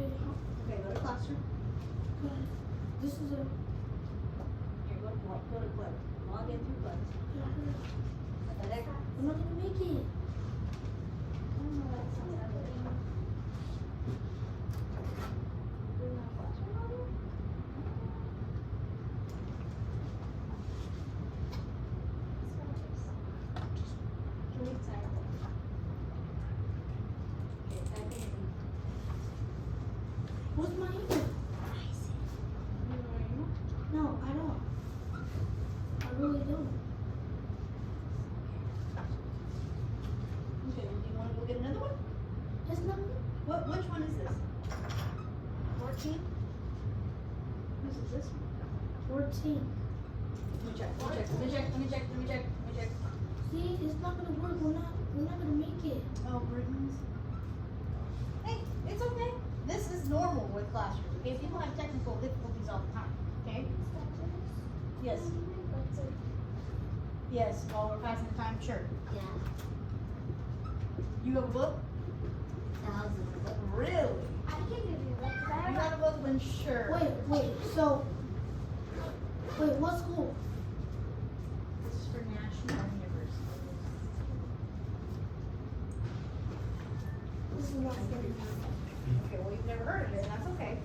Okay, go to classroom. This is a. Here, go to class. Log in through class. I'm not gonna make it. What's my email? No, I don't. I really don't. Okay, do you want to go get another one? That's not me. Which one is this? 14? Whose is this one? 14. Let me check. See, it's not gonna work. We're not gonna make it. Oh, Brittany's. Hey, it's okay. This is normal with classrooms. Okay, people have technical difficulties all the time. Okay? Yes. Yes, while we're passing the time, sure. Yeah, You have a book? thousands of them. Really? I can give you one because I You have have a book? Then sure. Wait, what school? This is for National University. This is not good. Okay, well, you've never heard of it, and that's okay.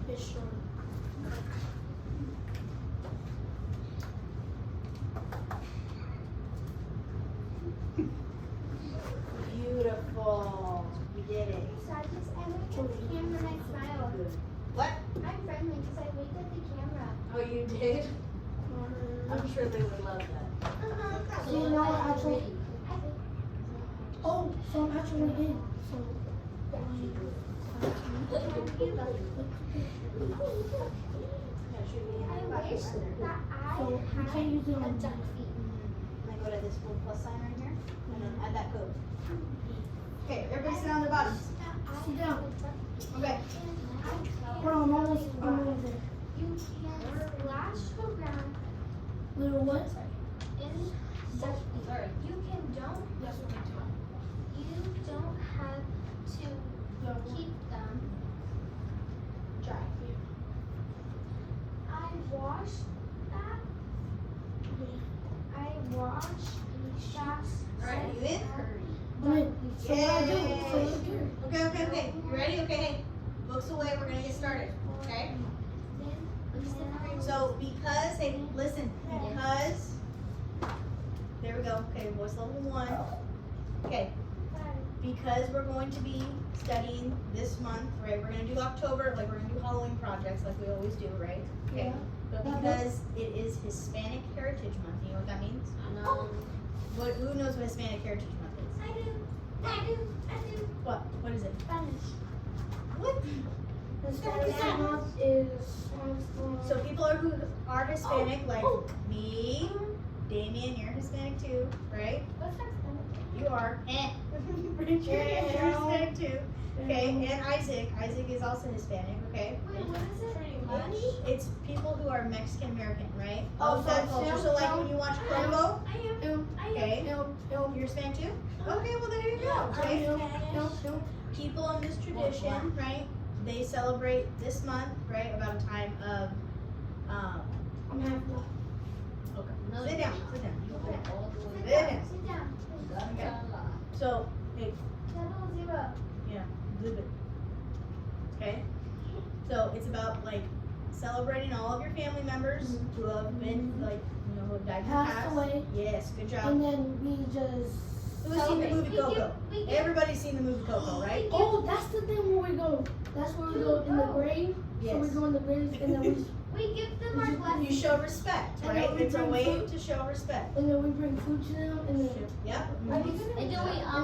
It's short. Beautiful. We did it. So I wake at the camera and I smile. What? I'm friendly because I wake at the camera. Oh, you did? I'm sure they would love that. So you know what actually? I think. Oh, so I'm actually in. So. I wish that I So we can't use it had a on. duck feet. And I go to this little plus sign right here, and then add that code. Okay, everybody sit on their bottoms. Sit down. Okay. Hold on, I'm almost there. You can splash around Little what? in duck feet. Sorry. You don't have to keep them dry. I wash that. I wash that. Alright, you in? Wait, so what I do? So Yay. look here. Okay. You ready? Okay, hey. Books away, we're gonna get started. Okay? So because, hey, listen, because, there we go. Okay, voice level 1. Okay, because we're going to be studying this month, right? We're gonna do October, like we're gonna do Halloween projects like we always do, right? Okay. But because it is Hispanic Heritage Month, you know what that means? No. Who knows what Hispanic Heritage Month is? I do. What? What is it? Spanish. What? Hispanic month is. So people who are Hispanic, like me, Damien, you're Hispanic too, right? What's that Spanish? You are. You're Hispanic too. Okay, and Isaac. Isaac is also Hispanic, okay? Wait, what is it? It's people who are Mexican American, right? Oh, Of that so culture. Sam- So like when you watch Congo, I am. okay, you're Hispanic too? Okay, well there you go. Okay. People in this tradition, right? They celebrate this month, right? About a time of I'm half black. okay. Sit down. Sit down. Sit Sit down. Sit down. Okay. So hey, 0. Zip it. Okay? So it's about like celebrating all of your family members who have been like, you know, who have died in the Passed past. away. Yes, good job. And then we just. Who's seen the movie We Coco? give- Everybody's seen the movie Coco, right? Oh, that's the thing where we go. That's where we go in the grave. So we Yes. go in the grave and then We give them our You blessings. show respect, And right? then we It's a bring way food. to show respect. and then we bring food to them and then Yep. And then we And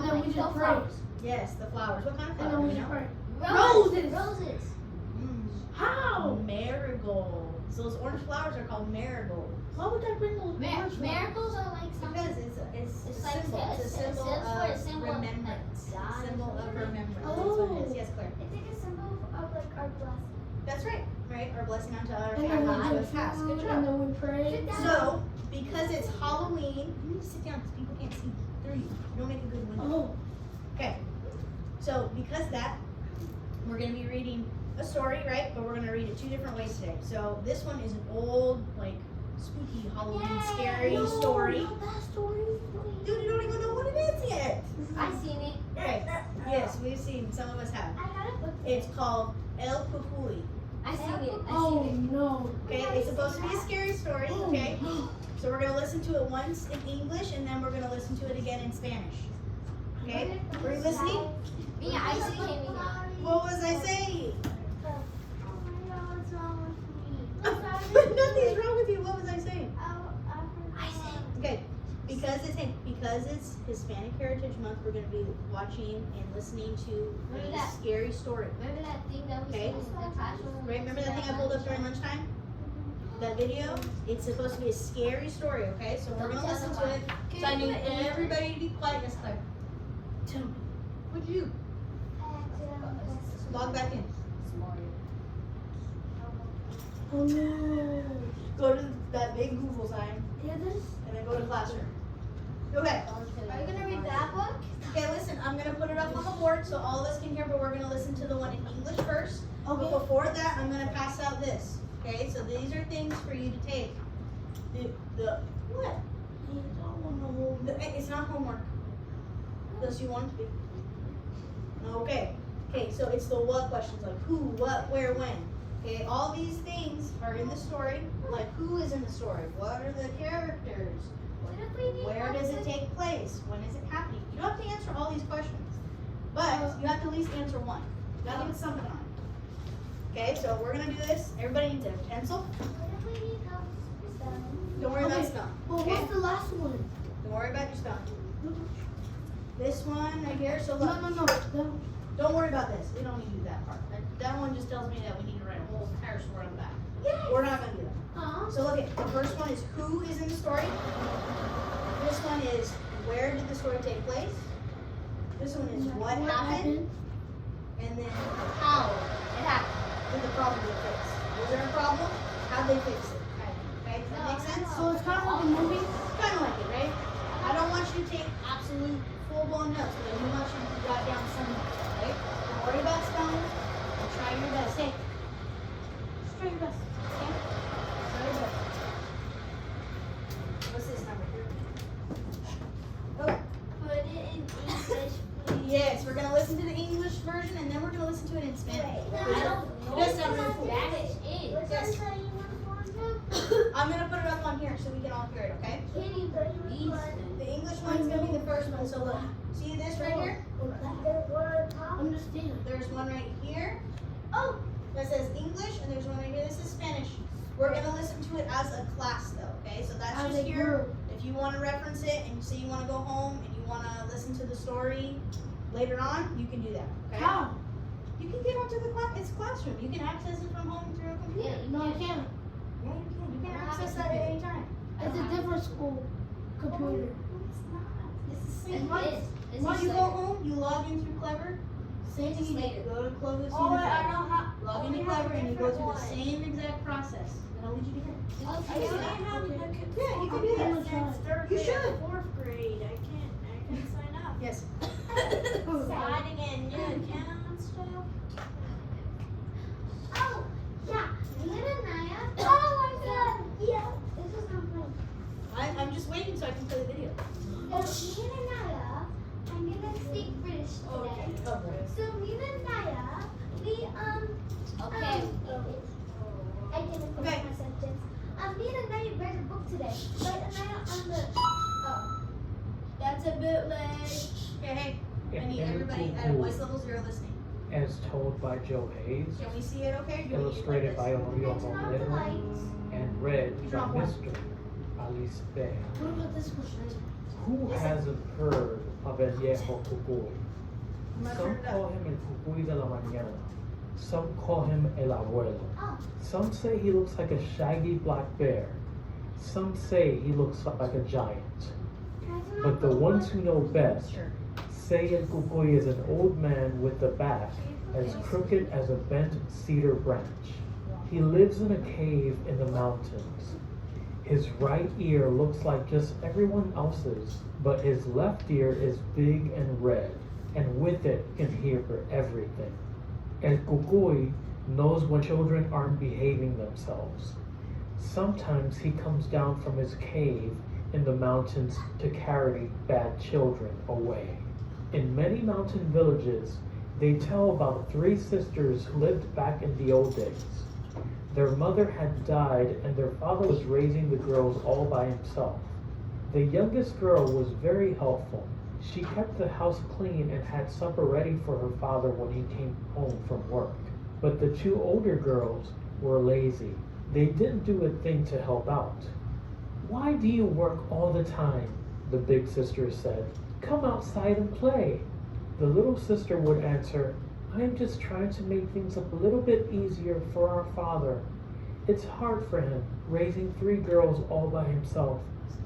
then we just pray. flowers. Yes, the flowers. What kind of and then flowers? we You just know? pray. Roses. Roses. Mm. How? Marigolds. Those orange flowers are called marigolds. Why would I bring those orange flowers? Miracles are like something. Because it's It's a like symbol. a- It's a it symbol stands for a of symbol of remembrance. God. Symbol of remembrance. That's Oh. what it is. Yes, Claire. It's like a symbol of like our blessing. That's right, right? Our blessing unto our And then family we to do pass. Good food, job. and then we pray. So, because it's Halloween, you need to sit down because people can't see through you. You don't make a good window. Oh, Okay. So, because of that, we're going to be reading a story, right? But we're going to read it 2 different ways today. So, this one is an old, like, spooky Halloween scary story. not that story. Dude, you don't even know what it is yet. I seen it. Okay. Yes, we've seen. Some of us have. I got a book. It's called El Cucuy. I seen it. I Oh seen it. no. Okay, it's supposed to be a scary story, okay? So we're gonna listen to it once in English and then we're gonna listen to it again in Spanish. Okay? Were you listening? Yeah, I seen it. What was I saying? Oh my God, what's wrong with me? Nothing's wrong with you. What was I saying? I said. Okay, because it's Hispanic Heritage Month, we're gonna be watching and listening to Remember a that? scary story. Remember that thing that we Okay. seen in the classroom? Right? Remember that thing I pulled up during lunchtime? That video? It's supposed to be a scary story, okay? So we're gonna listen to it. So I need everybody to be quiet. Yes, Claire. Tell me. What'd you do? Log back in. Oh no. Go to that big Google sign Yeah, this. and then go to classroom. Okay. Are you gonna read that book? Okay, listen, I'm gonna put it up on the board so all of us can hear, but we're gonna listen to the one in English first. Okay. But before that, I'm gonna pass out this. Okay, so these are things for you to take. The what? It's not homework. Unless you want it to be. Okay. Okay, so it's the what questions, like who, what, where, when. Okay, all these things are in the story. Like who is in the story? What are the characters? Where does it take place? When is it happening? You don't have to answer all these questions, but you have to at least answer one. You gotta give it something on it. Okay, so we're gonna do this. Everybody needs a pencil. Don't worry about Okay. stuff. Well, Okay? what's the last one? Don't worry about your stuff. This one right here. So look, No. don't worry about this. We don't need to do that part. That one just tells me that we need to write a whole entire story on the back. We're not gonna do that. So look at the first one is who is in the story. This one is where did the story take place. This one is what happened, and then how it happened. Did the problem get fixed? Was there a problem? How'd they fix it? Okay, does that make sense? So it's kind of like a movie. Kind of like it, right? I don't want you to take absolute full-blown notes, but I do want you to jot down some notes, right? Don't worry about spelling. And try your best. Hey, just try your best. Okay? Try your best. What's this number? Oh, Put it in English, please. yes. We're gonna listen to the English version, and then we're gonna listen to it in Spanish. I don't know It does sound really what cool. Spanish is. Yes. I'm gonna put it up on here so we can all hear it. Okay? Can't even read it. The English one's gonna be the first one. So look, see this right here? Understand. There's one right here. Oh. That says English, and there's one right here that says Spanish. We're gonna listen to it as a class, though. Okay, so that's As just a here. group. If you want to reference it, and you say you want to go home and you want to listen to the story later on, you can do that. Okay. How? You can get onto the its classroom. You can access it from home through a computer. Yeah, No, I can't. Yeah, you can. You can I access have that a at any time. It's a different school computer. It's the same It's one. this. This Once is you go later. home, you log in through Clever. Same thing you do. Later. Go to Clovis Oh, Unified. I know how. Log into Clever and you go through the same exact process. And I'll lead you to him. It looks I like see that. that. Okay. Yeah, you can do that. Since You should. Fourth grade, I can't sign up. Yes. Signing in new account and stuff. Oh, yeah. Me and Anaya. Oh my God. Yeah. This is not fun. I'm just waiting so I can play the video. Me and Anaya, I'm gonna speak British today. Oh, boy. So me and Anaya, we Okay. I didn't finish Okay. my sentence. Me and Anaya read a book today, but Anaya on the. Oh. That's a bootleg. Okay, hey. I need everybody at a voice level 0 listening. As told by Joe Hayes, Can we see it okay? Do we need illustrated by like Olio Turn off the Molero, lights. and read by Drop one. Mr. Alice Bay. What about this one? Who hasn't heard of El Viejo Cucuy? I'm gonna Some turn it call up. him El Cucuy de la Mañana. Some call him El Abuelo. Oh. Some say he looks like a shaggy black bear. Some say he looks like a giant. But the ones who know best Sure. say El Cucuy is an old man with a back as crooked as a bent cedar branch. He lives in a cave in the mountains. His right ear looks like just everyone else's, but his left ear is big and red, and with it can hear everything. El Cucuy knows when children aren't behaving themselves. Sometimes he comes down from his cave in the mountains to carry bad children away. In many mountain villages, they tell about 3 sisters who lived back in the old days. Their mother had died and their father was raising the girls all by himself. The youngest girl was very helpful. She kept the house clean and had supper ready for her father when he came home from work. But the 2 older girls were lazy. They didn't do a thing to help out. "Why do you work all the time?" the big sister said. "Come outside and play." The little sister would answer, "I'm just trying to make things a little bit easier for our father. It's hard for him, raising 3 girls all by himself."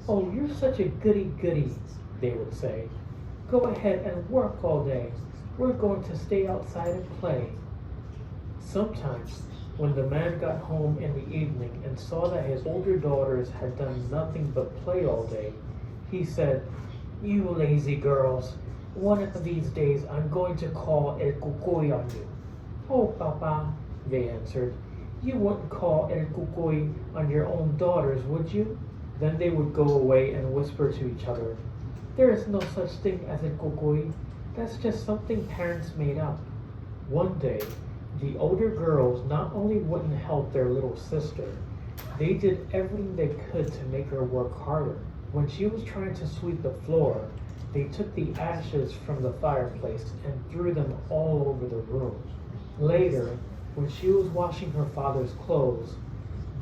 "Oh, you're such a goody-goody," they would say. "Go ahead and work all day. We're going to stay outside and play." Sometimes, when the man got home in the evening and saw that his older daughters had done nothing but play all day, he said, "You lazy girls, one of these days I'm going to call El Cucuy on you." "Oh, Papa," they answered, "you wouldn't call El Cucuy on your own daughters, would you?" Then they would go away and whisper to each other, "There is no such thing as El Cucuy. That's just something parents made up." One day, the older girls not only wouldn't help their little sister, they did everything they could to make her work harder. When she was trying to sweep the floor, they took the ashes from the fireplace and threw them all over the room. Later, when she was washing her father's clothes,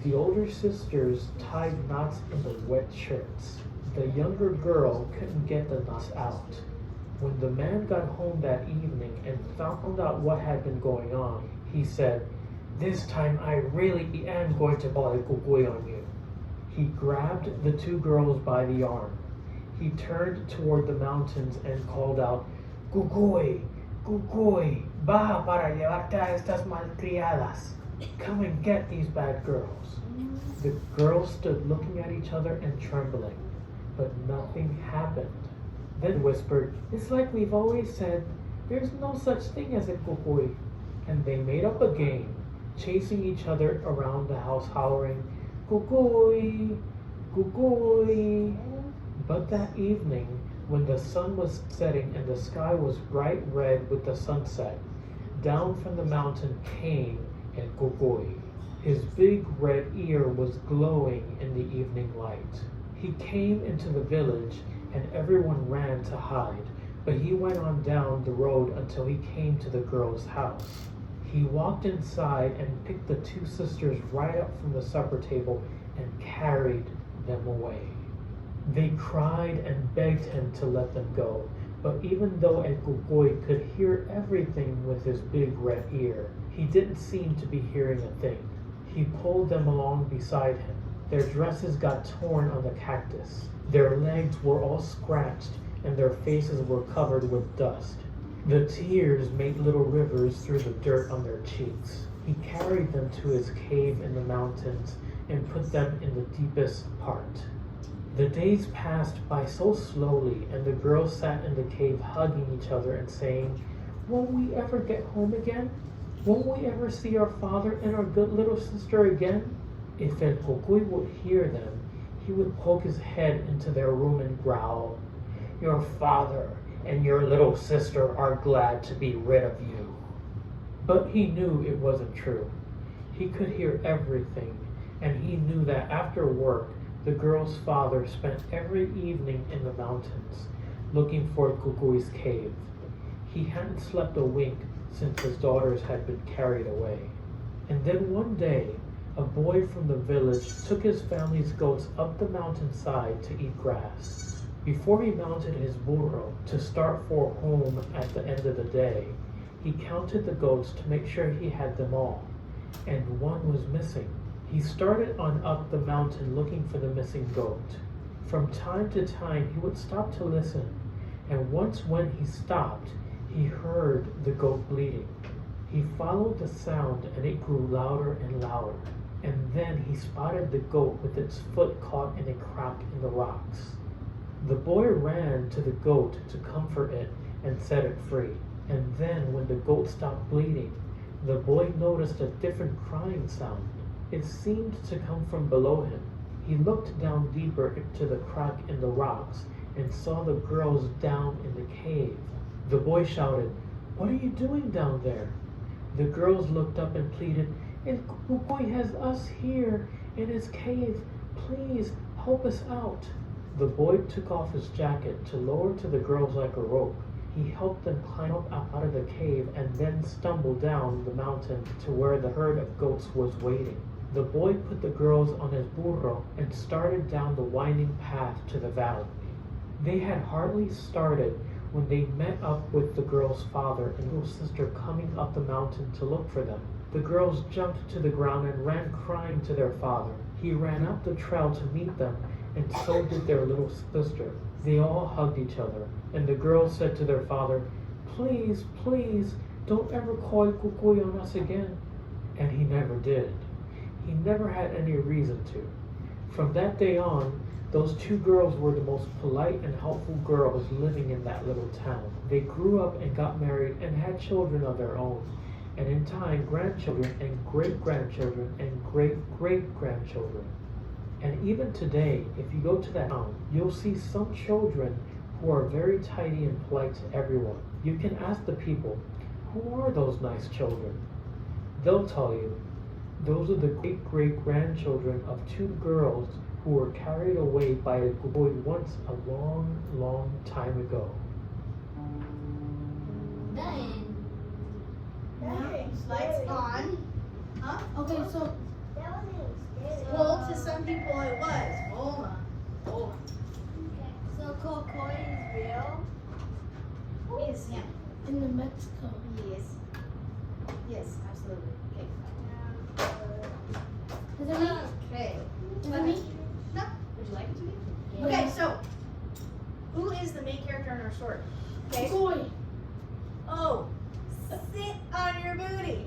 the older sisters tied knots in the wet shirts. The younger girl couldn't get the knots out. When the man got home that evening and found out what had been going on, he said, "This time I really am going to call El Cucuy on you." He grabbed the 2 girls by the arm. He turned toward the mountains and called out, "Cucuy, Cucuy, baja para llevarte a estas malcriadas. Come and get these bad girls." The girls stood looking at each other and trembling, but nothing happened. Then whispered, "It's like we've always said, there's no such thing as a Cucuy." And they made up a game, chasing each other around the house hollering, "Cucuy, Cucuy." But that evening, when the sun was setting and the sky was bright red with the sunset, down from the mountain came El Cucuy. His big red ear was glowing in the evening light. He came into the village and everyone ran to hide, but he went on down the road until he came to the girl's house. He walked inside and picked the 2 sisters right up from the supper table and carried them away. They cried and begged him to let them go, but even though El Cucuy could hear everything with his big red ear, he didn't seem to be hearing a thing. He pulled them along beside him. Their dresses got torn on the cactus. Their legs were all scratched and their faces were covered with dust. The tears made little rivers through the dirt on their cheeks. He carried them to his cave in the mountains and put them in the deepest part. The days passed by so slowly, and the girls sat in the cave hugging each other and saying, "Won't we ever get home again? Won't we ever see our father and our good little sister again?" If El Cucuy would hear them, he would poke his head into their room and growl, "Your father and your little sister are glad to be rid of you." But he knew it wasn't true. He could hear everything, and he knew that after work, the girl's father spent every evening in the mountains, looking for Cucuy's cave. He hadn't slept a wink since his daughters had been carried away. And then one day, a boy from the village took his family's goats up the mountainside to eat grass. Before he mounted his burro to start for home at the end of the day, he counted the goats to make sure he had them all, and one was missing. He started on up the mountain looking for the missing goat. From time to time, he would stop to listen, and once when he stopped, he heard the goat bleeding. He followed the sound and it grew louder and louder. And then he spotted the goat with its foot caught in a crack in the rocks. The boy ran to the goat to comfort it and set it free. And then when the goat stopped bleeding, the boy noticed a different crying sound. It seemed to come from below him. He looked down deeper into the crack in the rocks and saw the girls down in the cave. The boy shouted, "What are you doing down there?" The girls looked up and pleaded, "El boy has us here in his cave. Please help us out." The boy took off his jacket to lower to the girls like a rope. He helped them climb up out of the cave and then stumbled down the mountain to where the herd of goats was waiting. The boy put the girls on his burro and started down the winding path to the valley. They had hardly started when they met up with the girls' father and little sister coming up the mountain to look for them. The girls jumped to the ground and ran crying to their father. He ran up the trail to meet them, and so did their little sister. They all hugged each other, and the girls said to their father, "Please, please, don't ever call Kukuy on us again." And he never did. He never had any reason to. From that day on, those two girls were the most polite and helpful girls living in that little town. They grew up and got married and had children of their own, and in time, grandchildren and great-grandchildren and great-great-grandchildren. And even today, if you go to that town, you'll see some children who are very tidy and polite to everyone. You can ask the people, "Who are those nice children?" They'll tell you, those are the great-great-grandchildren of two girls who were carried away by a boy once a long, long time ago. Done. Okay, lights on. Huh? Okay, so That wasn't scary. Well, to some people it was. Hold on. Hold on. So Coco is real? Yes, yeah. in the Mexico. Yes. Yes, absolutely. Okay. Is it me? Okay. Is it me? No. Would you like it to be? Yeah. Okay, so who is the main character in our story? Okay. Boy. Oh, sit on your booty.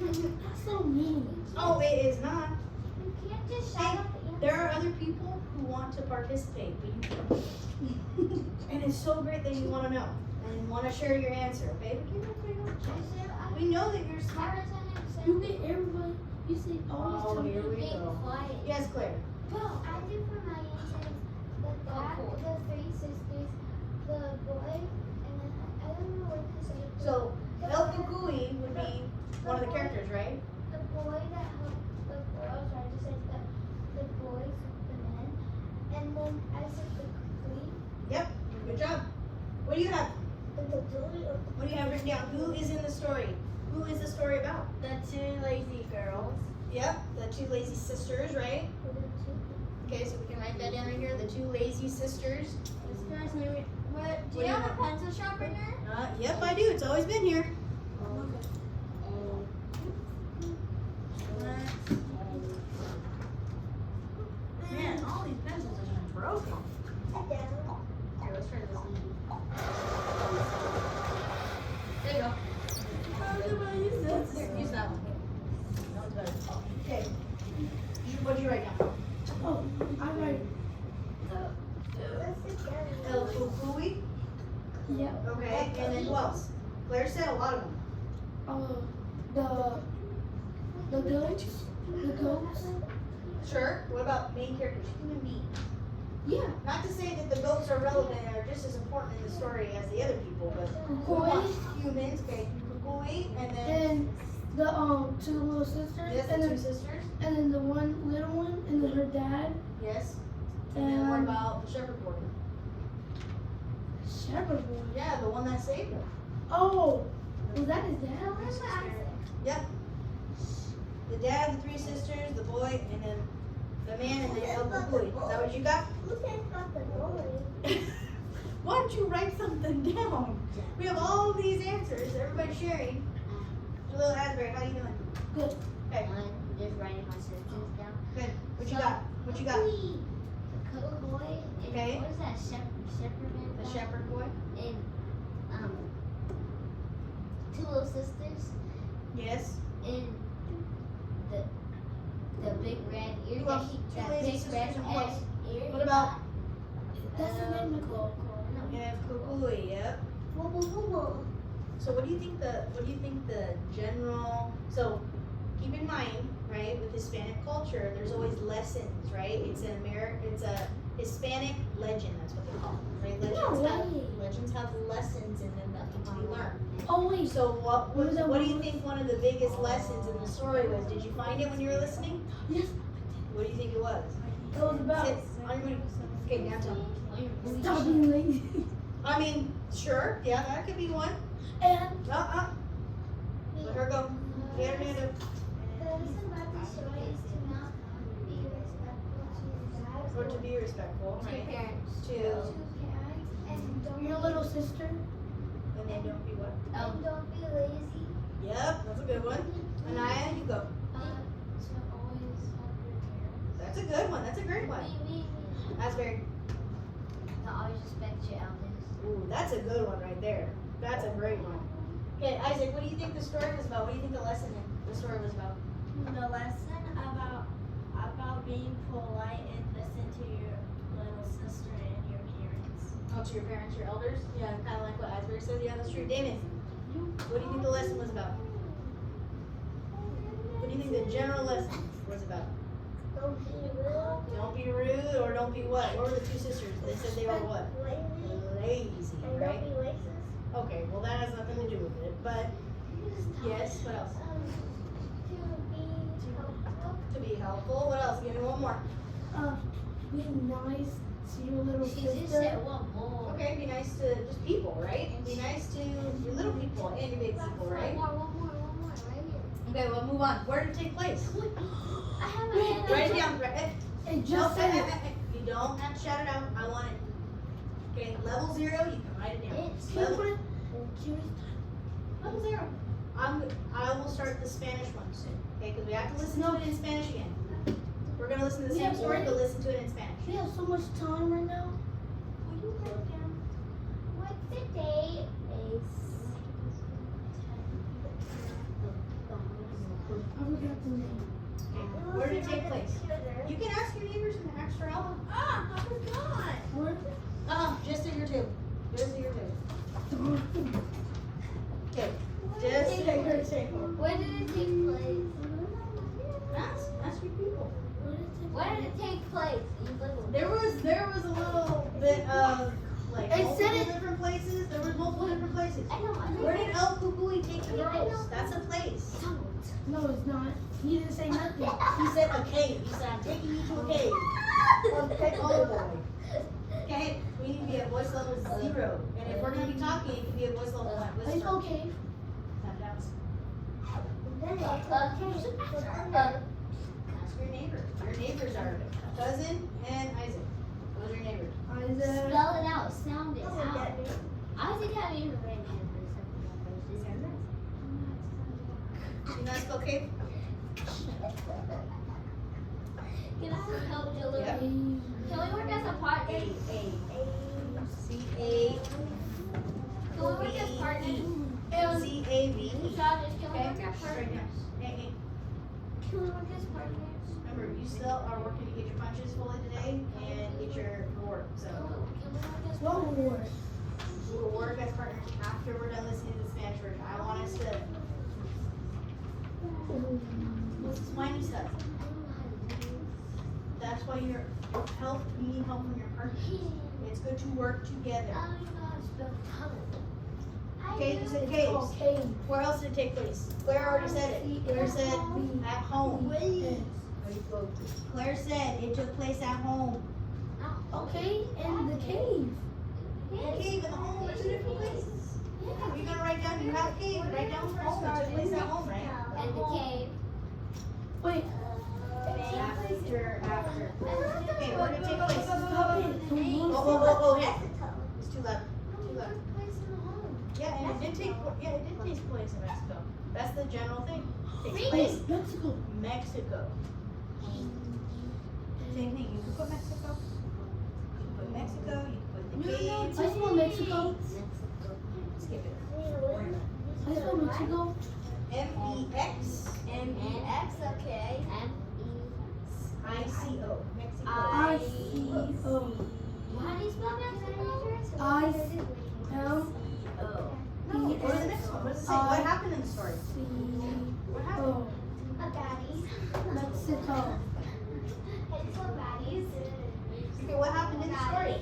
That's so mean. Oh, it is not. You can't just shout Hey, out the answer. there are other people who want to participate, but you don't. And it's so great that you want to know and want to share your answer, okay? But give everybody else a chance. We know that you're smart. You get everybody. You say always Oh, tell me. here we Being go. quiet. Yes, Claire. Well, I do for my answers the dad, the three sisters, the boy, and then I don't know what to say. So, El Kukui would be one of the characters, right? The boy that helped the girls, I just said the boys, the men, and then I said the queen, Yep. Good job. What do you have? the duty of What do you have written down? Who is in the story? Who is the story about? The two lazy girls. Yep, the two lazy sisters, right? the two. Okay, so we can write that down right here. The two lazy sisters. Excuse me. What? Do What you do you have a pencil sharpener? Yep, I do. It's always been here. Man, all these pencils are just broken. Down. Here, let's try this. There you go. Here, use that one. That one's better. Okay. What did you write down? Oh, I write. Let's sit down. El Kukui. Yep. Okay, and then who else? Claire said a lot of them. The goats. The goats. Sure. What about main characters? Human beings. Yeah. Not to say that the goats are relevant or just as important in the story as the other people, but Kukui. humans, okay, Kukui, and then And the two little sisters. yes, the and two then sisters. and then the one little one, and then her dad. Yes. And then what And about the shepherd boy? shepherd boy. Yeah, the one that saved him. Oh, was that his dad? Where's the answer? Yep. The dad, the three sisters, the boy, and then the man, and then El Kukui. Is that what you got? Who said about the boy? Why don't you write something down? We have all these answers. Everybody's sharing. Little Asbury, how you doing? Good. Okay, I'm just writing my sentences down. good. What you got? What you got? The coat boy. And Okay. what is that? Shepherd man? The shepherd boy. And two little sisters. Yes. And the big red ear Who that else? he, Two that lazy big sisters red and who else? ear. What about? That's the name of Coco. Yeah, Kukui. Yep. So what do you think the general? So keep in mind, right, with Hispanic culture, there's always lessons, right? It's a Hispanic legend. That's what they call it, right? Legends have lessons in them that need to be learned. Oh wait, So what do you think one of the biggest lessons in the story was? Did you find it when you were listening? yes, What do you think it was? it was about Sit on your Okay, now tell me. stop being lazy. I mean, sure, yeah, that could be one. And Let her go. Get her hand up. The lesson about the story is to not be respectful to your dad Or to be respectful, to your right? parents. To Parents and don't your little sister. and then don't be what? and don't be lazy. Yep, that's a good one. Anaya, you go. To always help your parents. That's a good one. That's a great one. Me. That's very. To always respect your elders. Ooh, that's a good one right there. That's a great one. Okay, Isaac, what do you think the story was about? What do you think the lesson in the story was about? The lesson about being polite and listen to your little sister and your parents. Oh, to your parents, your elders? Yeah, kind of like what Asbury says. Yeah, that's true. Damon, what do you think the lesson was about? What do you think the general lesson was about? Don't be rude. Don't be rude or don't be what? What were the two sisters? They said they were what? Lazy, right? be racist. Okay, well that has nothing to do with it. But yes, what else? To be helpful. To be helpful. What else? Give me one more. Be nice to your little She just sister. said one more. Okay, be nice to just people, right? And be nice to your little people and your big people, right? One more, right here. Okay, well move on. Where did it take place? I have my hand Write it up. down. Right. And No, just said it. you don't have to shout it out. I want it. Okay, level 0, you can write it down. It's Can you put it? Level 0. I will start the Spanish one soon. Okay, because we have to listen to it in Spanish again. We're gonna listen to the same story, but listen to it in Spanish. We have so much time right now. Will you write it down? What's the day? I forgot the name. Okay, where did it take place? You can ask your neighbors in the extra hour. Ah, I forgot. Where? Just at your table. Just at your table. Okay, just at your table. Where did it take place? Ask your people. Where did it take place? There was a little bit of like It multiple said it- different places. There was multiple different places. I know. Where did El Kukui take the girls? That's a place. No, it's not. He didn't say nothing. He said a cave. He said, I'm taking you to a cave. Oh boy. Okay, we need to be at voice level 0. And if we're going to be talking, it can be at voice level 1. It's Whisper. okay. Ask your neighbor. Your neighbors are cousin and Isaac. Those are your neighbors. Isaac. Spell it out. Sound it out. Isaac have even read You know how to spell cave? Can I help you a little? Yep. Can we work as a partner? C-A. Can we work as partners? C-A-V-E. Travis, can we Okay, work as right partners? now. Hey, hey. Can we work as partners? Remember, you still are working to get your punches fully today and get your reward. So Can we work as What partners? reward? we will work as partners after we're done listening to the Spanish version. I want us to whiny stuff. That's why you're help. You need help from your partner. It's good to work together. I don't even know how to spell tunnel. Okay, you said It's caves. called cave. Where else did it take place? Claire already said it. Claire said at home. Claire said it took place at home. Okay, and the cave. The cave and the home are 2 different places. You're gonna write down. You have cave. Write down home. It took place at home, right? And the cave. Wait. After. Okay, where did it take place? Stop it. Oh, hey. It's too loud. Too loud. Place in the home. Yeah, and it did take place in Mexico. That's the general thing. Takes place Wait, Mexico. Mexico. Same thing. You can put Mexico. You can put Mexico. You can put the caves. I spell Mexico. Skip it. I spell Mexico. M-E-X M-E-X, okay. I-C-O. Mexico. I-C-O. How do you spell Mexico? I-C-O. No, go to the next one. What does it say? What happened in the story? What happened? A baddies. Mexico. It's so baddies. Okay, what happened in the story?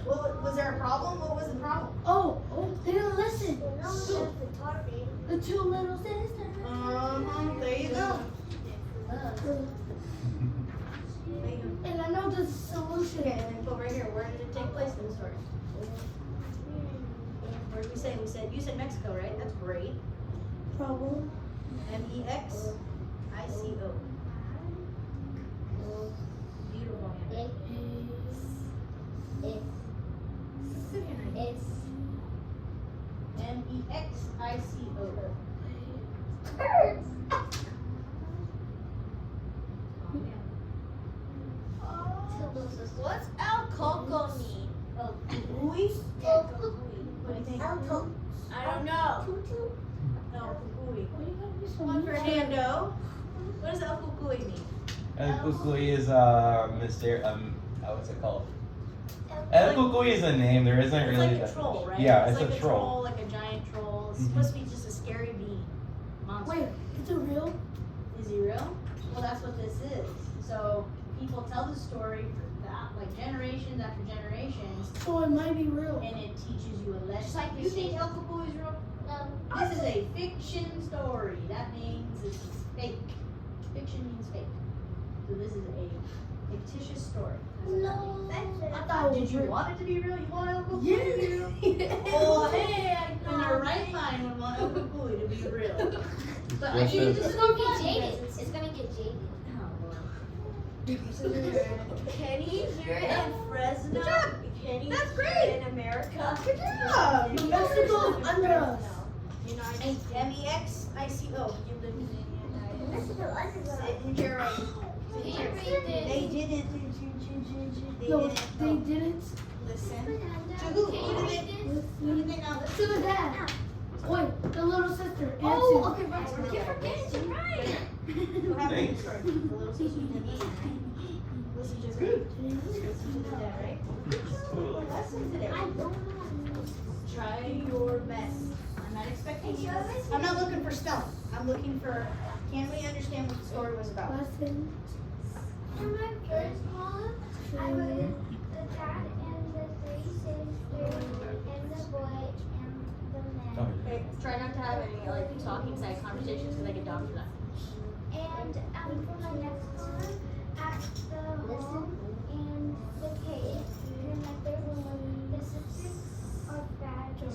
Was there a problem? What was the problem? Oh, they didn't listen. No, that's the topic. The two little sisters. There you go. And I know the solution. Okay, and then go right here. Where did it take place in the story? Where did we say? You said Mexico, right? That's great. Problem. M-E-X-I-C-O. Beautiful. It's M-E-X-I-C-O. What's El Coco mean? Kukui? What do you think? I don't know. No, kukui. Why you gotta be so One mean? Fernando. What does El Kukui mean? El Kukui is what's it called? El Kukui is a name. There isn't It's really like a troll, right? Yeah, it's it's like a troll. Like a giant troll. It's Mhm. supposed to be just a scary being. Monster. Wait, is it real? Is he real? Well, that's what this is. So people tell the story for that, like generations after generations, So it might be real. and it teaches you a lesson. You think El Kukui is real? No. This is a fiction story. That means it's fake. Fiction means fake. So this is a fictitious story. No. I thought, did you want it to be real? You want El Kukui to be real? Yeah. Oh, hey, in your right mind would want El Kukui to be real. But I Yes, think sir. this It's is gonna fun get jaded. because It's gonna get jaded. Can he hear it in Fresno? Good job. Can he That's hear great. it in America? Good job. Mexico's under us. United M-E-X-I-C-O. You live in the United States. Sit in your right. Sit in your right. They didn't. They No, didn't. they didn't. Listen. To who? Who did they? Who did they not To listen the dad. Wait, the little sister. Oh, Answer. okay, right. I keep forgetting, you're right. What happened in the story? The little sister didn't listen. Listen to Good. Listen to the dad, right? Totally. Lesson today. I don't know. Try your best. I'm not expecting you. I'm not looking for spelling. I'm looking for, can we understand what the story was about? Lesson. In my first column, I wrote the dad and the three sisters and the boy and the man. Okay, try not to have any like talking side conversations because I get dogs for that. And for my next column, at the home and the cave. And my third one, the sisters are bad to the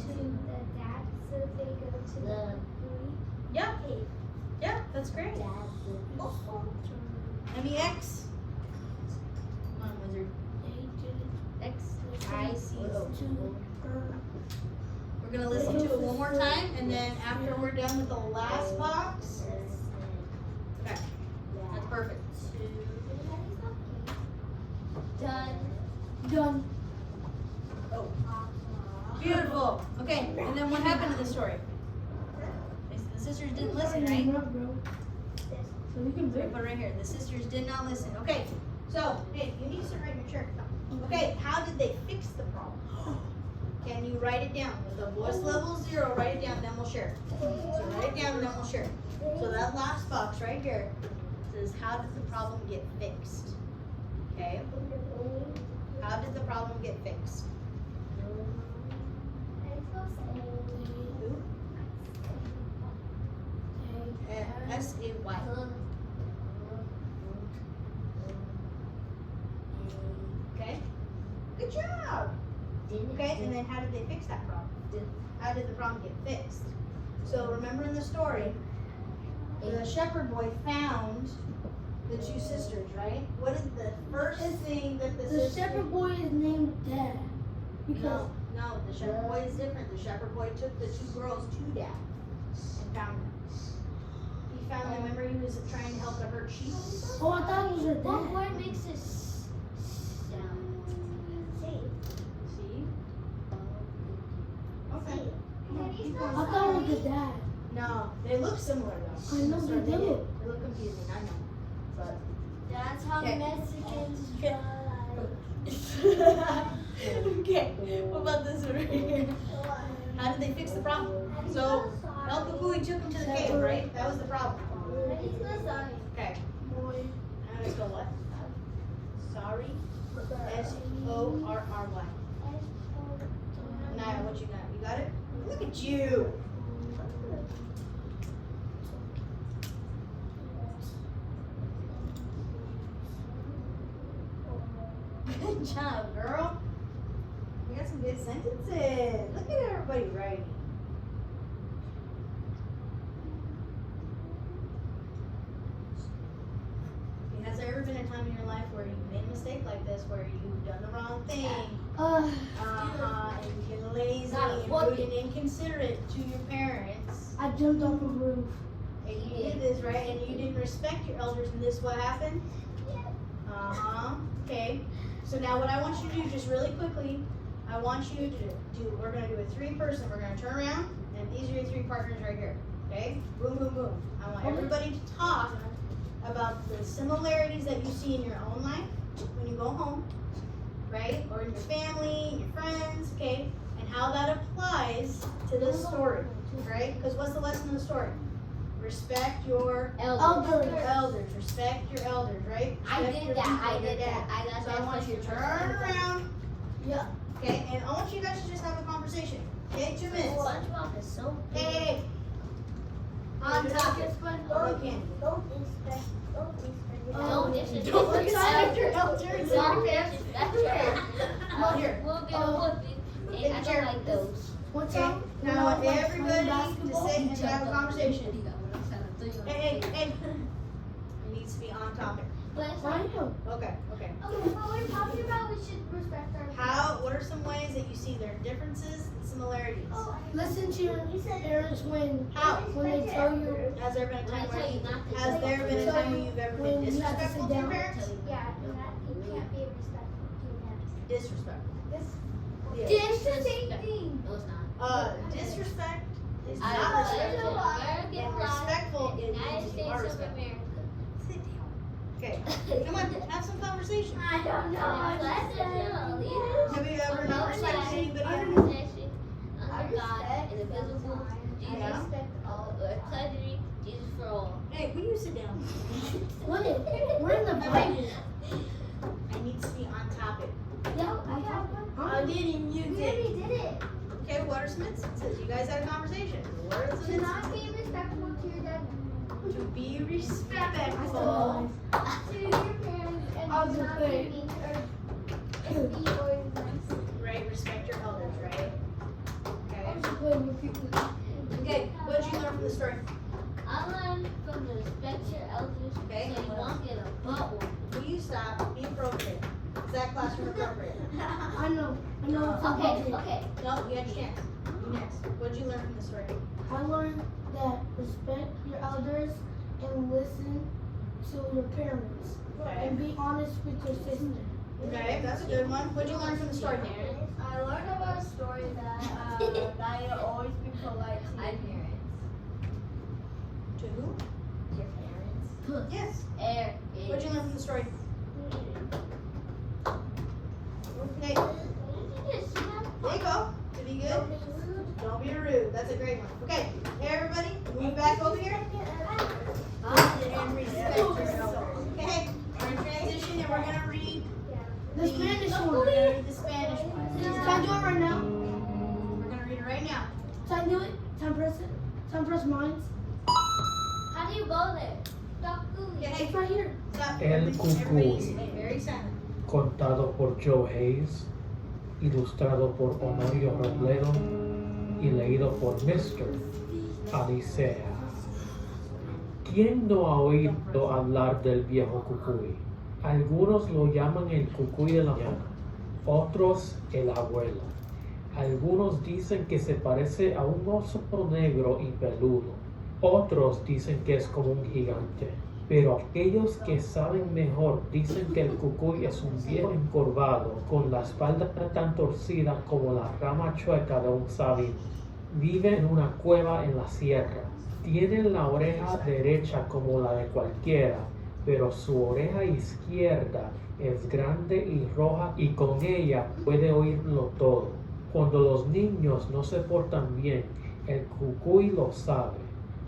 dad, so they go to the Yeah, cave. yeah, that's great. M-E-X. Come on, wizard. X-I-C-O. We're gonna listen to it one more time, and then after we're done with the last box. Okay, that's perfect. Done. Oh, beautiful. Okay, and then what happened in the story? The sisters didn't listen, right? Bro. So you can So we break. put it right here. The sisters did not listen. Okay, so hey, you need to sit right in your chair. Okay, how did they fix the problem? Can you write it down? With the voice level 0, write it down, then we'll share. So write it down, and then we'll share. So that last box right here says, how did the problem get fixed? Okay, how did the problem get fixed? Who? S-A-Y. Okay, good job. Okay, and then how did they fix that problem? How did the problem get fixed? So remember in the story, the shepherd boy found the two sisters, right? What is the first thing that the The sisters... shepherd boy is named Dad. Because No, the shepherd boy is different. The shepherd boy took the two girls to dad and found them. He found them, remember he was trying to help the herd sheep? oh, I thought it was her What dad. word makes this sound? See? Okay. Can you I spell thought it was sorry? the dad. No, they look similar though. I know So they do. They look confusing, I know. But That's how Okay. Mexicans Okay. drive. okay, what about this one right here? How did they fix the problem? So El Cucuy took him to the cave, right? That was the problem. Okay. Now let's go what? Sorry. SORRY. Naya, what you got? You got it? Look at you. Good job, girl. We got some good sentences. Look at everybody writing. Has there ever been a time in your life where you made a mistake like this, where you've done the wrong thing, and you've been lazy and rude and inconsiderate to your parents, I jumped off a roof. and you did this, right, and you didn't respect your elders, and this what happened? Okay. So now what I want you to do, just really quickly, I want you to do, we're gonna do a 3-person, we're gonna turn around, and these are your 3 partners right here, okay? Boom, boom, boom. I want everybody to talk about the similarities that you see in your own life when you go home, right? Or in your family, your friends, okay? And how that applies to this story, right? Because what's the lesson of the story? Respect your elders. Respect your elders, right? I Respect did your that. people, I your did dad. that. I got So that. I want you to turn around. Yeah. Okay, and I want you guys to just have a conversation. Okay, 2 minutes. SpongeBob is so Hey, on topic. Don't Okay. Don't disrespect. Don't respect your elders and your Don't parents. disrespect. Come on here. We'll get a whooping. And I don't like those. One Okay, time, when now I want was, like, everybody playing to basketball, sit and have a conversation. Hey. It needs to be on topic. But it's I like, know. Okay. okay, what we're talking about, we should respect our What are some ways that you see their differences and similarities? Listen to your parents when How? they tell you Has there been a time where you not to has there been a time when you've ever been when you have to disrespectful sit to your down. parents? Yeah, and that you can't be respectful to your parents. Disrespectful. Yeah. It's the same thing. No, it's not. Disrespect is I not love respectful. American And flag, respectful is United you States are of respectful. America. Sit down. Okay. Come on, have some conversation. I don't know. Have you ever not respected anybody else? Protection under God, indivisible, Jesus, Yeah. all, country, Jesus for all. Hey, will you sit down? Wait, we're in the Bible. I need to be on topic. Yeah, I have one. I didn't We use it. already did it. Okay, what are some instances? You guys had a conversation. What are some Do not instances? be respectful to your dad, To be respectful. to your parents, and I'll do just not say- be mean or be organized. Right, respect your elders, right? I'm Okay. just playing with people. Okay, what did you learn from the story? I learned from the respect your elders, Okay. so you won't get a butt whooping. Will you stop? Be appropriate. Is that classroom appropriate? I know. I know. It's Okay, appropriate. okay. No, you had your chance. You next. What did you learn from the story? I learned that respect your elders and listen to your parents Okay. and be honest with your sister. Okay, that's a good one. What did you learn from the story? I learned about a story that that you always be polite to My your parents. To who? Your parents. Yes. What did you learn from the story? Okay, there you go. To be good. Don't be rude. That's a great one. Okay, hey everybody, move back over here. And respect yourself. Okay, we're in transition and we're gonna read The Spanish we're one. gonna read the Spanish one. Can I do it right now? We're gonna read it right now. Can I do it? Time press it. Time press mines. How do you go there? Okay, hey, It's right here. stop. El Everybody Cucuy. stay very silent. Contado por Joe Hayes, ilustrado por Honorio Robledo y leído por Mr. Alicea. ¿Quién no ha oído hablar del viejo Cucuy? Algunos lo llaman el Cucuy de la mañana, otros el abuelo. Algunos dicen que se parece a un oso negro y peludo. Otros dicen que es como un gigante. Pero aquellos que saben mejor dicen que el Cucuy es un viejo encorvado con la espalda tan torcida como la rama chueca de un sabino. Vive en una cueva en la sierra. Tiene la oreja derecha como la de cualquiera, pero su oreja izquierda es grande y roja y con ella puede oírlo todo. Cuando los niños no se portan bien, el cucuy lo sabe.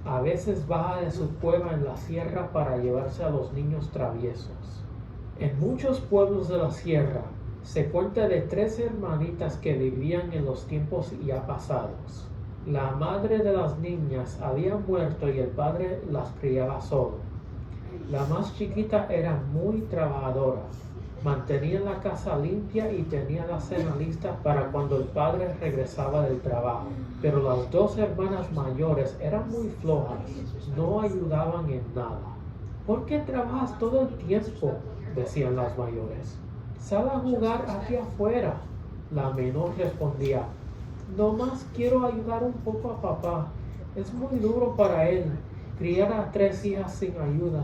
A veces baja de su cueva en la sierra para llevarse a los niños traviesos. En muchos pueblos de la sierra se cuenta de 3 hermanitas que vivían en los tiempos ya pasados. La madre de las niñas había muerto y el padre las criaba solo. La más chiquita era muy trabajadora. Mantenía la casa limpia y tenía la cena lista para cuando el padre regresaba del trabajo. Pero las 2 hermanas mayores eran muy flojas, no ayudaban en nada. ¿Por qué trabajas todo el tiempo?, decían las mayores. Sal a jugar aquí afuera. La menor respondía, no más quiero ayudar un poco a papá. Es muy duro para él criar a 3 hijas sin ayuda.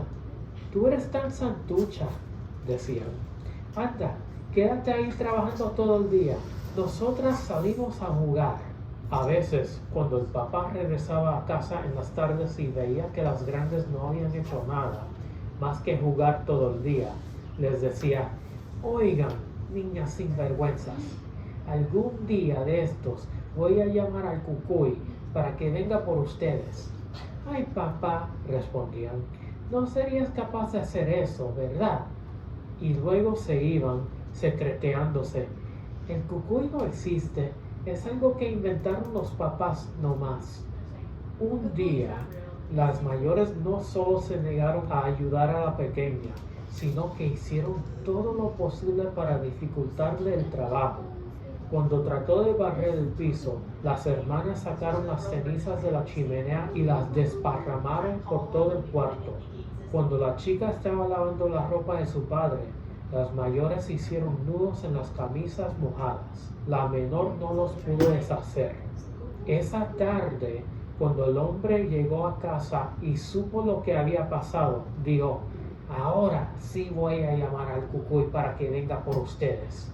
Tú eres tan santucha, decían. Anda, quédate ahí trabajando todo el día. Nosotras salimos a jugar. A veces, cuando el papá regresaba a casa en las tardes y veía que las grandes no habían hecho nada, más que jugar todo el día, les decía, oigan, niñas sinvergüenzas, algún día de estos voy a llamar al cucuy para que venga por ustedes. Ay, papá, respondían, no serías capaz de hacer eso, ¿verdad? Y luego se iban, secreteándose. El cucuy no existe, es algo que inventaron los papás nomás. Un día, las mayores no solo se negaron a ayudar a la pequeña, sino que hicieron todo lo posible para dificultarle el trabajo. Cuando trató de barrer el piso, las hermanas sacaron las cenizas de la chimenea y las desparramaron por todo el cuarto. Cuando la chica estaba lavando la ropa de su padre, las mayores hicieron nudos en las camisas mojadas. La menor no los pudo deshacer. Esa tarde, cuando el hombre llegó a casa y supo lo que había pasado, dijo, ahora sí voy a llamar al cucuy para que venga por ustedes.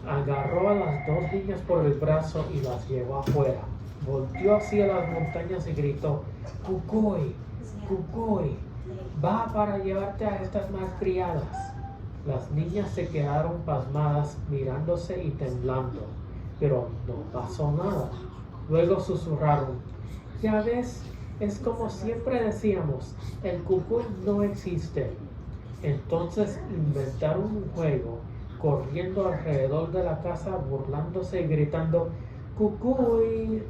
Agarró a las 2 niñas por el brazo y las llevó afuera. Volteó hacia las montañas y gritó, cucuy, cucuy, va para llevarte a estas malcriadas. Las niñas se quedaron pasmadas mirándose y temblando, pero no pasó nada. Luego susurraron, ya ves, es como siempre decíamos, el cucuy no existe. Entonces inventaron un juego, corriendo alrededor de la casa, burlándose y gritando, cucuy,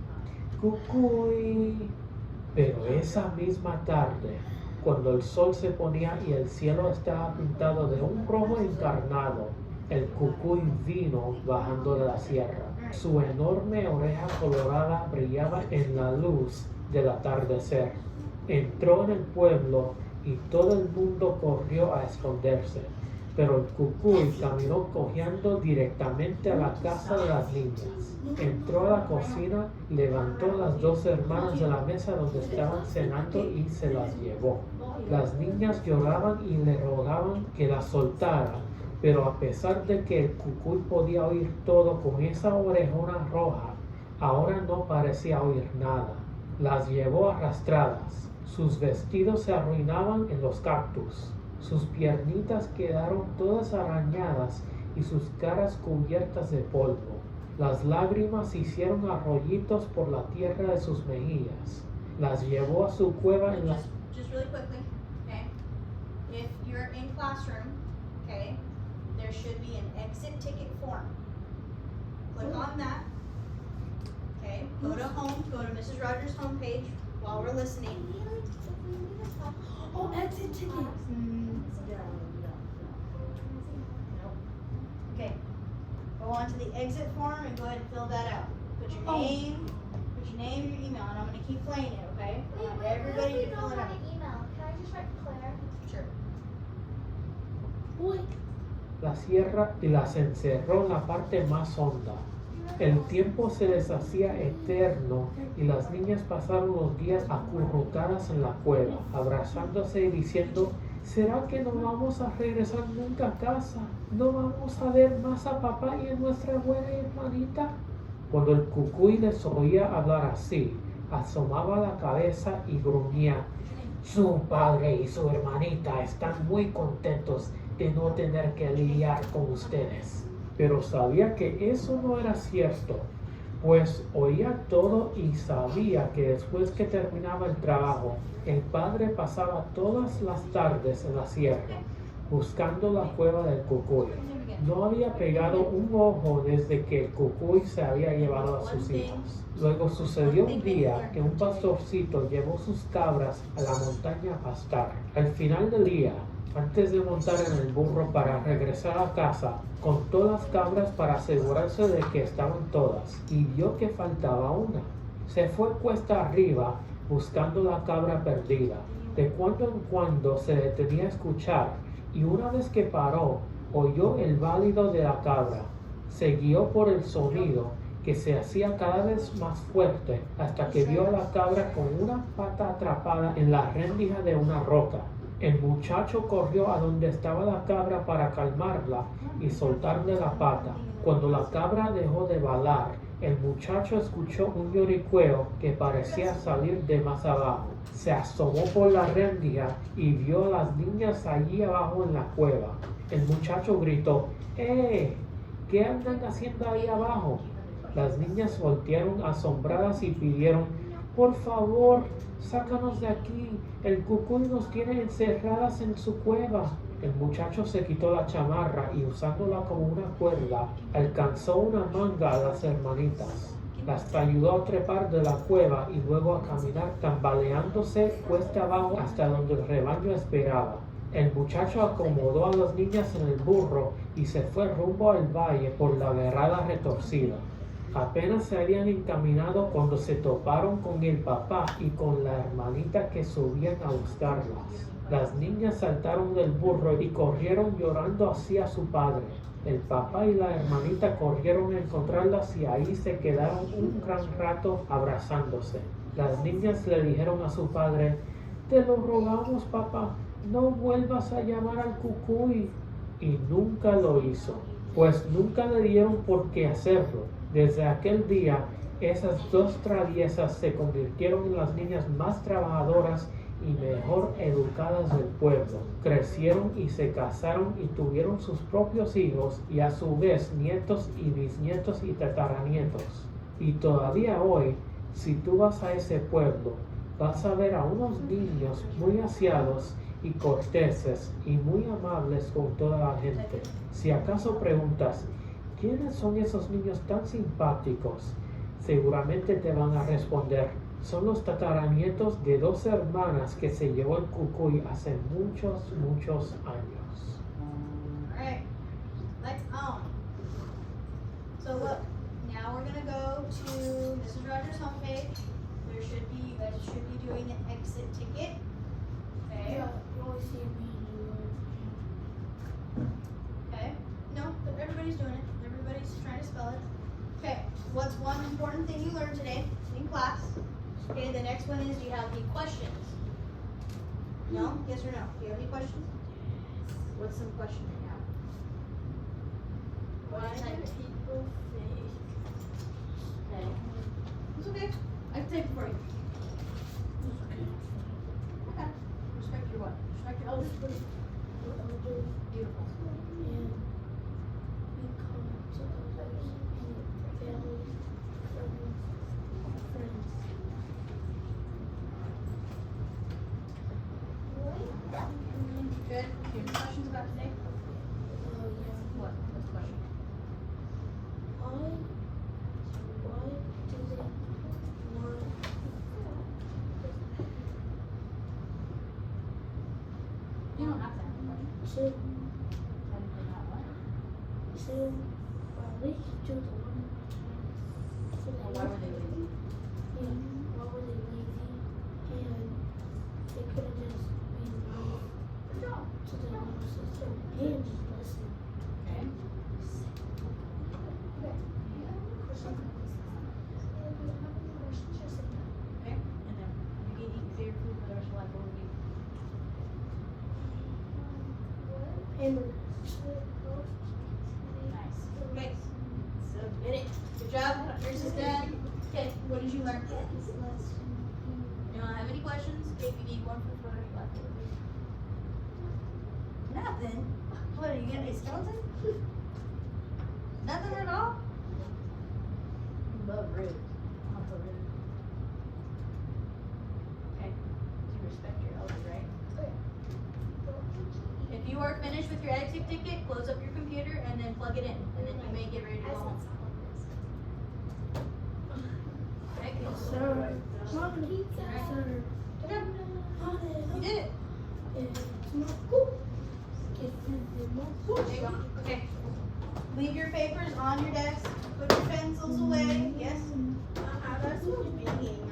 cucuy. Pero esa misma tarde, cuando el sol se ponía y el cielo estaba pintado de un rojo encarnado, el cucuy vino bajando de la sierra. Su enorme oreja colorada brillaba en la luz del atardecer. Entró en el pueblo y todo el mundo corrió a esconderse. Pero el cucuy caminó cojeando directamente a la casa de las niñas. Entró a la cocina, levantó a las 2 hermanas de la mesa donde estaban cenando y se las llevó. Las niñas lloraban y le rogaban que las soltara, pero a pesar de que el cucuy podía oír todo con esa orejona roja, ahora no parecía oír nada. Las llevó arrastradas. Sus vestidos se arruinaban en los cactus. Sus piernitas quedaron todas arañadas y sus caras cubiertas de polvo. Las lágrimas hicieron arroyitos por la tierra de sus mejillas. Las llevó a su cueva en la... Just really quickly, okay? If you're in classroom, okay, there should be an exit ticket form. Click on that. Okay, go to home, go to Mrs. Rogers' homepage while we're listening. Oh, exit ticket. Okay, go on to the exit form and go ahead and fill that out. Put your name, your email, and I'm gonna keep playing it, okay? I want everybody to fill it out. Email. Can I just write Claire? Sure. Uy, la sierra y las encerró en la parte más honda. El tiempo se les hacía eterno y las niñas pasaron los días acurrucadas en la cueva, abrazándose y diciendo, ¿será que no vamos a regresar nunca a casa? ¿No vamos a ver más a papá y a nuestra buena hermanita? Cuando el cucuy les oía hablar así, asomaba la cabeza y gruñía. Su padre y su hermanita están muy contentos de no tener que lidiar con ustedes. Pero sabía que eso no era cierto, pues oía todo y sabía que después que terminaba el trabajo, el padre pasaba todas las tardes en la sierra, buscando la cueva del cucuy. No había pegado un ojo desde que el cucuy se había llevado a sus hijos. Luego sucedió un día que un pastorcito llevó sus cabras a la montaña a pastar. Al final del día, antes de montar en el burro para regresar a casa, contó las cabras para asegurarse de que estaban todas y vio que faltaba una. Se fue cuesta arriba buscando la cabra perdida. De cuando en cuando se detenía a escuchar y una vez que paró, oyó el balido de la cabra. Se guió por el sonido que se hacía cada vez más fuerte hasta que vio a la cabra con una pata atrapada en la rendija de una roca. El muchacho corrió a donde estaba la cabra para calmarla y soltarle la pata. Cuando la cabra dejó de balar, el muchacho escuchó un lloriqueo que parecía salir de más abajo. Se asomó por la rendija y vio a las niñas allí abajo en la cueva. El muchacho gritó: ¡Eh! ¿Qué andan haciendo ahí abajo? Las niñas voltearon asombradas y pidieron: por favor, sácanos de aquí. El cucuy nos tiene encerradas en su cueva. El muchacho se quitó la chamarra y usándola como una cuerda, alcanzó una manga a las hermanitas. Las ayudó a trepar de la cueva y luego a caminar tambaleándose cuesta abajo hasta donde el rebaño esperaba. El muchacho acomodó a las niñas en el burro y se fue rumbo al valle por la verada retorcida. Apenas se habían encaminado cuando se toparon con el papá y con la hermanita que subían a buscarlas. Las niñas saltaron del burro y corrieron llorando hacia su padre. El papá y la hermanita corrieron a encontrarlas y ahí se quedaron un gran rato abrazándose. Las niñas le dijeron a su padre: te lo rogamos, papá, no vuelvas a llamar al cucuy. Y nunca lo hizo, pues nunca le dieron por qué hacerlo. Desde aquel día, esas dos traviesas se convirtieron en las niñas más trabajadoras y mejor educadas del pueblo. Crecieron y se casaron y tuvieron sus propios hijos y a su vez nietos y bisnietos y tataranietos. Y todavía hoy, si tú vas a ese pueblo, vas a ver a unos niños muy aseados y corteses y muy amables con toda la gente. Si acaso preguntas: ¿quiénes son esos niños tan simpáticos? Seguramente te van a responder: son los tataranietos de dos hermanas que se llevó el cucuy hace muchos años. Alright, let's on. So look, now we're gonna go to Mrs. Rogers' homepage. You guys should be doing an exit ticket. Okay. Yeah, you always see me. Okay. No, but everybody's doing it. Everybody's trying to spell it. Okay. What's one important thing you learned today in class? Okay. The next one is: do you have any questions? No? Yes or no? Do you have any questions? What's some questions you have? Why do people think? Okay. It's okay. I can take it for you. Okay. Respect your what? Respect your elders. Beautiful. And we come to others and family, friends. Good. Do you have any questions about today? Yeah. What? What's the question? Why do they want You don't have to have a question. to reach to the one? Well, why were they lazy? And why were they lazy? And they could have just been nice Good job. to the little sister and just listen. Okay. Okay. Okay. And then you can eat favorite food for the rest of your life. What would it be? Hamburger. Nice. Okay. Submit it. Good job. Here's his dad. Okay, what did you learn? You don't have any questions? Okay, if you need one for further, you left it. Nothing? What, are you getting a skeleton? Nothing at all? Love rude. I'm so rude. Okay, you respect your elders, right? If you are finished with your exit ticket, close up your computer and then plug it in, and then you may get ready to go home. Okay, Sir. Mommy, sir. good job. You did it. There you go. Okay. Leave your papers on your desk. Put your pencils away. Yes? How does it being?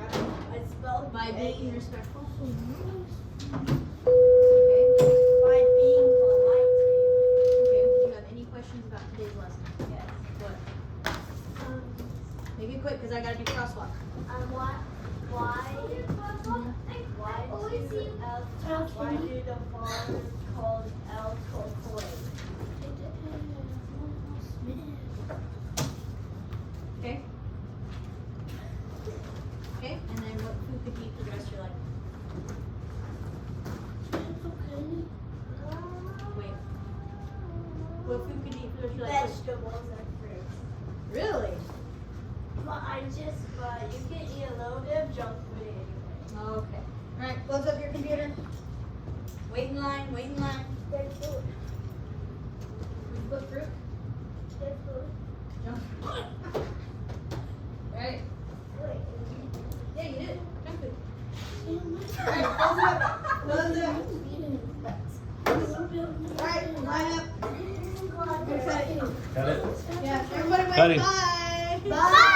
I spelled By being respectful. Okay. by being polite. Okay. Do you have any questions about today's lesson? Yes. What? Make it quick because I gotta do crosswalk. Why do the farmers call El Cocoy? Okay. Okay. And then what food could you eat for the rest of your life? Wait. What food could you eat for the rest of your life? Vegetables and fruits. Really? But you can eat a little bit of junk food anyway. Okay. All right. Close up your computer. Wait in line. Wait in line. There's food. Would you put fruit? There's food. Junk food. Right. Wait. Yeah, you did. Junk food. Alright, close it up. Close it up. Alright, line up. Good cut. Got it? Yeah, everybody wave. Cutting. Bye. Bye.